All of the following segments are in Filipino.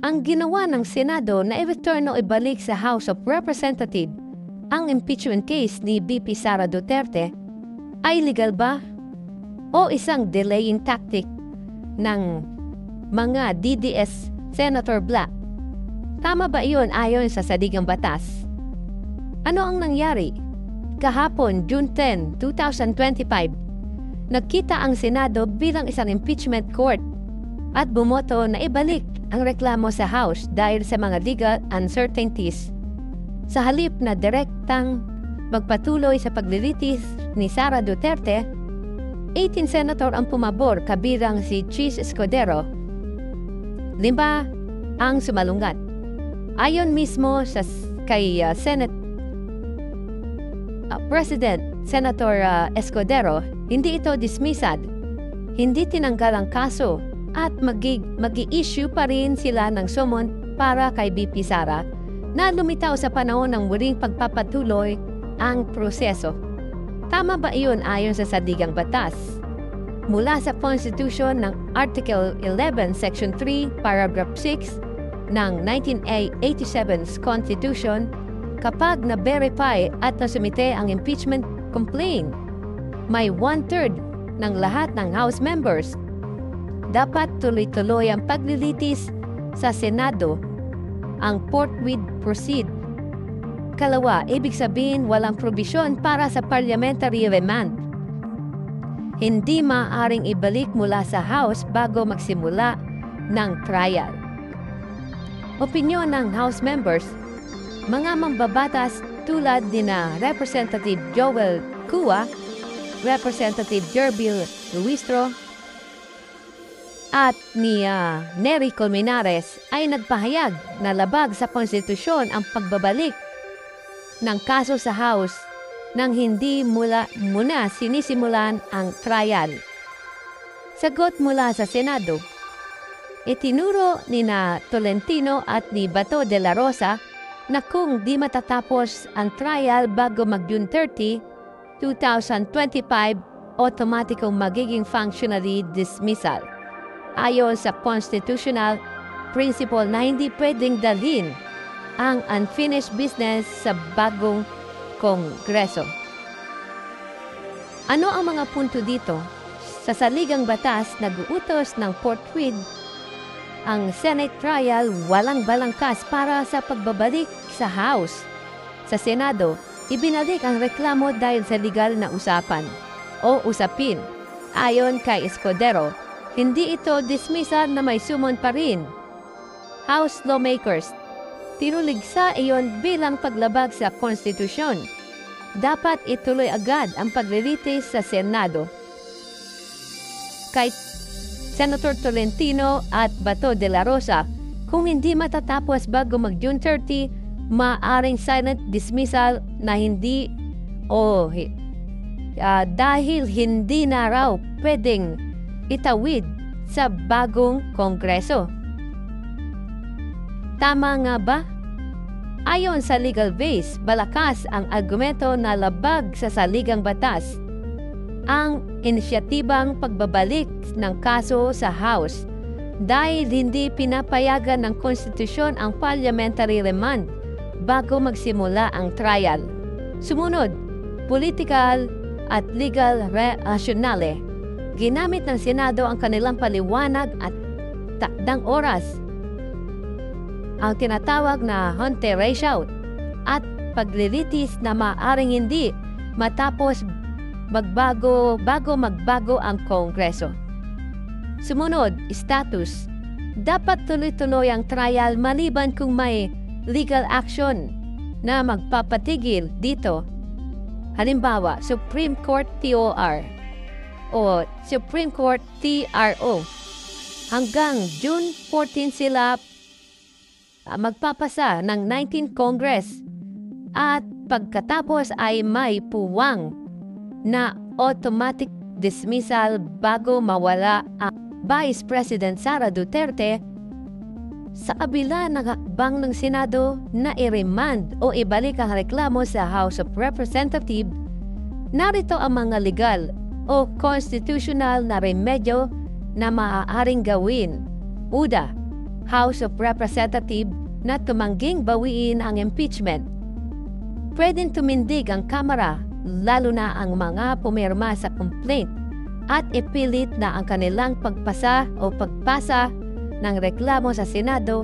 Ang ginawa ng Senado na i-return o ibalik sa House of Representatives ang impeachment case ni VP Sara Duterte ay legal ba? O isang delaying tactic ng mga DDS Senator Black? Tama ba iyon ayon sa saligang batas? Ano ang nangyari? Kahapon, June 10, 2025, nagkita ang Senado bilang isang impeachment court at bumoto na ibalik ang reklamo sa House dahil sa mga legal uncertainties. Sa halip na direktang magpatuloy sa paglilitis ni Sara Duterte, 18 senator ang pumabor kabilang si Chis Escudero. 5 ang sumalungat. Ayon mismo sa kay Senate President Senator Escudero, hindi ito dismissed, hindi tinanggal ang kaso at mag-i-issue pa rin sila ng summon para kay VP Sara na lumitaw sa panahon ng muling pagpapatuloy ang proseso. Tama ba iyon ayon sa saligang batas? Mula sa Constitution ng Article 11, Section 3, Paragraph 6 ng 1987's Constitution, kapag na-verify at nasumite ang impeachment complaint, may 1/3 ng lahat ng House members. Dapat tuloy-tuloy ang paglilitis sa Senado. Ang forthwith proceed. Kalawa, ibig sabihin walang probisyon para sa parliamentary remand. Hindi maaaring ibalik mula sa House bago magsimula ng trial. Opinyon ng House members, mga mambabatas tulad ni na Representative Joel Cua, Representative Jerbil Luistro, at ni Nery Colmenares ay nagpahayag na labag sa konstitusyon ang pagbabalik ng kaso sa House nang hindi muna sinisimulan ang trial. Sagot mula sa Senado, itinuro ni na Tolentino at ni Bato de la Rosa na kung di matatapos ang trial bago mag-June 30, 2025, automatikong magiging functionally dismissal. Ayon sa constitutional principle na hindi pwedeng dalhin ang unfinished business sa bagong Kongreso. Ano ang mga punto dito? Sa saligang batas, nag-uutos ng forthwith ang Senate trial walang balangkas para sa pagbabalik sa House. Sa Senado, ibinalik ang reklamo dahil sa legal na usapan o usapin. Ayon kay Escudero, hindi ito dismissal na may summon pa rin. House lawmakers, tinuligsa iyon bilang paglabag sa konstitusyon. Dapat ituloy agad ang paglilitis sa Senado. Kay Senator Tolentino at Bato de la Rosa, kung hindi matatapos bago mag-June 30, maaaring silent dismissal na hindi dahil hindi na raw pwedeng itawid sa bagong Kongreso. Tama nga ba? Ayon sa legal base, balakas ang argumento na labag sa saligang batas ang inisyatibang pagbabalik ng kaso sa House dahil hindi pinapayagan ng konstitusyon ang parliamentary remand bago magsimula ang trial. Sumunod, political at legal rationale. Ginamit ng Senado ang kanilang paliwanag at takdang oras, ang tinatawag na Hunter ratio at paglilitis na maaaring hindi matapos bago magbago ang Kongreso. Sumunod, status. Dapat tuloy-tuloy ang trial maliban kung may legal action na magpapatigil dito. Halimbawa, Supreme Court TOR o Supreme Court TRO. Hanggang June 14 sila magpapasa ng 19th Congress at pagkatapos ay may puwang na automatic dismissal bago mawala ang Vice President Sara Duterte sa kabila ng hakbang ng Senado na i-remand o ibalik ang reklamo sa House of Representatives. Narito ang mga legal o constitutional na remedyo na maaaring gawin. Una, House of Representatives na tumangging bawiin ang impeachment. Pwedeng tumindig ang Kamara, lalo na ang mga pumirma sa complaint, at ipilit na ang kanilang pagpasa ng reklamo sa Senado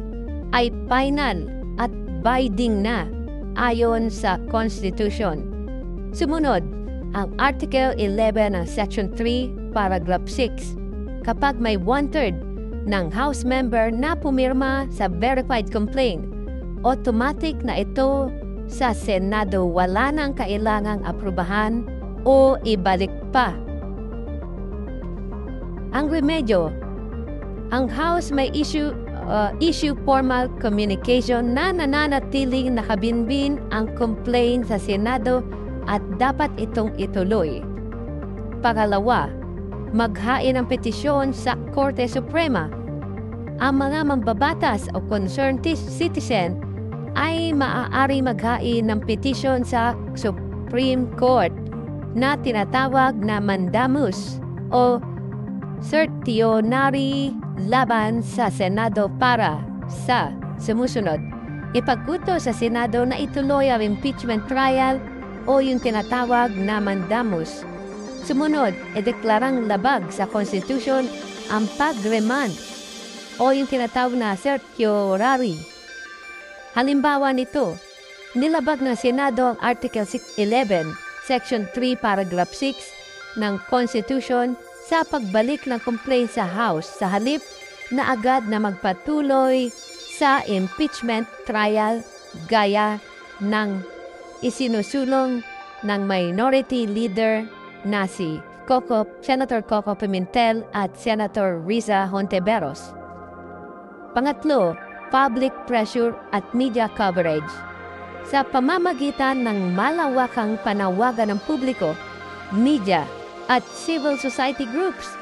ay final at binding na ayon sa Constitution. Sumunod, ang Article 11 ng Section 3, Paragraph 6. Kapag may 1/3 ng House member na pumirma sa verified complaint, automatic na ito sa Senado, wala nang kailangang aprubahan o ibalik pa. Ang remedyo, ang House may issue formal communication na nananatiling nakabinbin ang complaint sa Senado at dapat itong ituloy. Pangalawa, maghain ng petisyon sa Korte Suprema. Ang mga mambabatas o concerned citizen ay maaari maghain ng petisyon sa Supreme Court na tinatawag na mandamus o certiorari laban sa Senado para sa sumusunod, ipag-utos sa Senado na ituloy ang impeachment trial o yung tinatawag na mandamus. Sumunod, ideklarang labag sa Constitution ang pag-remand o yung tinatawag na certiorari. Halimbawa nito, nilabag ng Senado ang Article 11, Section 3, Paragraph 6 ng Constitution sa pagbalik ng complaint sa House sa halip na agad na magpatuloy sa impeachment trial gaya ng isinusulong ng Minority Leader na si Senator Coco Pimentel at Senator Riza Hontiveros. Pangatlo, public pressure at media coverage. Sa pamamagitan ng malawakang panawagan ng publiko, media, at civil society groups,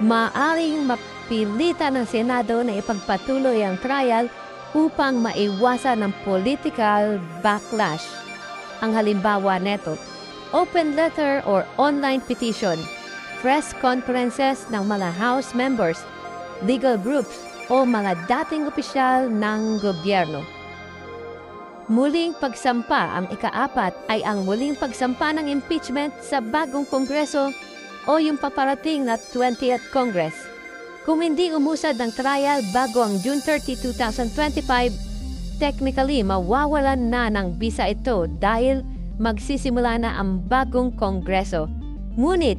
maaaring mapilitan ng Senado na ipagpatuloy ang trial upang maiwasan ng political backlash. Ang halimbawa neto, open letter or online petition, press conferences ng mga House members, legal groups, o mga dating opisyal ng gobyerno. Muling pagsampa, ang ika-4 ay ang muling pagsampa ng impeachment sa bagong Kongreso o yung paparating na 20th Congress. Kung hindi umusad ng trial bago ang June 30, 2025, technically mawawalan na ng bisa ito dahil magsisimula na ang bagong Kongreso. Ngunit,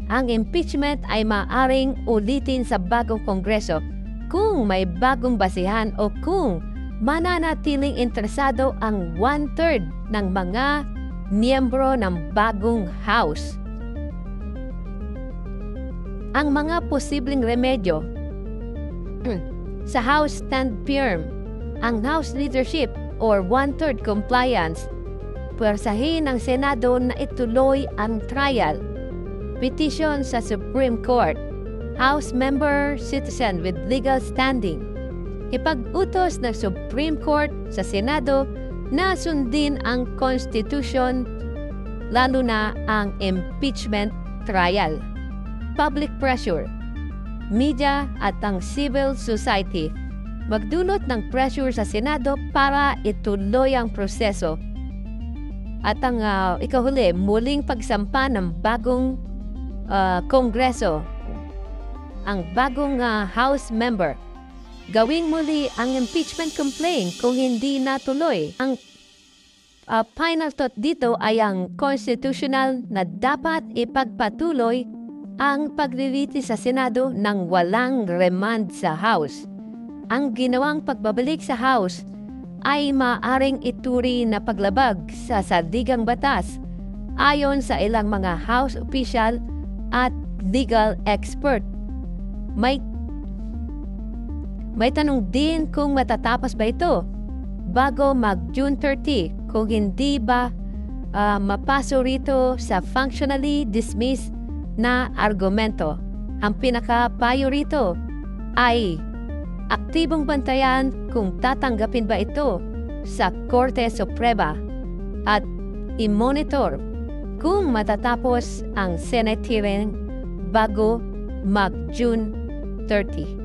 ang impeachment ay maaaring ulitin sa bagong Kongreso kung may bagong basihan o kung mananatiling interesado ang 1/3 ng mga miyembro ng bagong House. Ang mga posibleng remedyo sa House stand firm, ang House leadership or 1/3 compliance, puwersahin ng Senado na ituloy ang trial, petition sa Supreme Court, House member citizen with legal standing, ipag-utos ng Supreme Court sa Senado na sundin ang Constitution, lalo na ang impeachment trial. Public pressure, media at ang civil society, magdulot ng pressure sa Senado para ituloy ang proseso. At ang ikahuli, muling pagsampa ng bagong Kongreso, ang bagong House member, gawing muli ang impeachment complaint kung hindi natuloy. Ang final thought dito ay ang constitutional na dapat ipagpatuloy ang paglilitis sa Senado ng walang remand sa House. Ang ginawang pagbabalik sa House ay maaaring ituri na paglabag sa sandigang batas ayon sa ilang mga House official at legal expert. May tanong din kung matatapos ba ito bago mag-June 30 kung hindi ba mapaso rito sa functionally dismissed na argumento. Ang pinakapayo rito ay aktibong bantayan kung tatanggapin ba ito sa Korte Suprema at i-monitor kung matatapos ang Senate hearing bago mag-June 30.